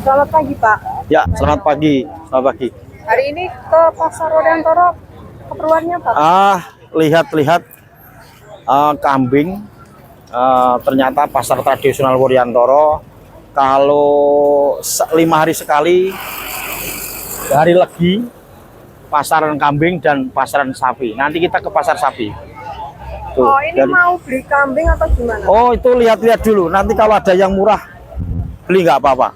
Selamat pagi, Pak. Ya, selamat pagi. Selamat pagi. Hari ini ke Pasar Wodyantoro keperluannya apa? Lihat-lihat kambing. Ternyata pasar tradisional Wodyantoro kalau 5 hari sekali, hari Legi, pasaran kambing dan pasaran sapi. Nanti kita ke pasar sapi. Tuh, Oh, ini mau beli kambing atau gimana? Oh, itu lihat-lihat dulu. Nanti kalau ada yang murah, beli nggak apa-apa.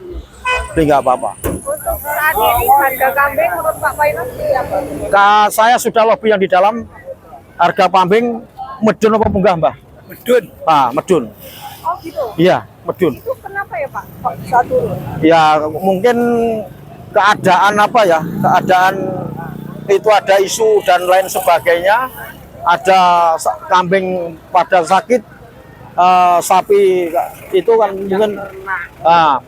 Beli nggak apa-apa. Untuk saat ini harga kambing menurut Pak Painas seperti apa? Saya sudah lobby yang di dalam. Harga kambing medun apa munggah, Mbah? Medun. Medun. Oh gitu? Iya, medun. Itu kenapa ya Pak? Kok bisa turun? Ya, mungkin keadaan apa ya? Keadaan itu ada isu dan lain sebagainya. Ada kambing pada sakit, sapi itu kan mungkin.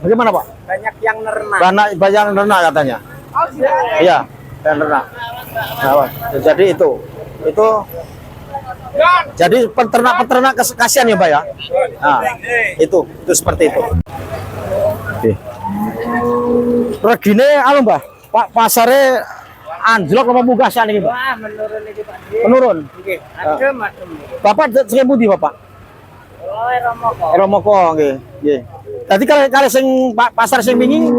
Bagaimana Pak? Banyak yang nernak. Banyak yang ternak katanya. Oh gitu? Iya, yang ternak. Nah, jadi itu jadi peternak kasihan ya Pak ya. Nah, itu seperti itu. Oke. Regine anu Mbah, Pak pasare anjlok apa munggah sian iki, Pak? Wah, menurun ini Pak. Menurun. Nggih, adem. Bapak sing pundi, Bapak? Oh, Romoko. Romoko nggih. Nggih. Dadi kali sing pasar sing wingi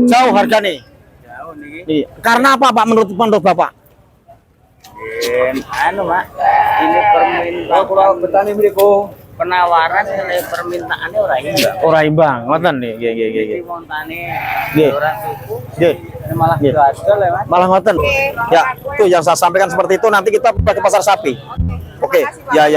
jauh hargane. Jauh niki. Nggih. Karena apa Pak menurut Bapak? Anu, Mak. Ini permintaan kalau petani mriku penawaran nilai permintaannya ora imbang. Ora imbang, ngoten nih. Nggih. Jadi montane Nggih. ora cukup. Nggih. Ini malah Nggih. gagal ya, Mas. Malah ngoten. Ya, itu yang saya sampaikan seperti itu. Nanti kita ke pasar sapi. Oke. Ya.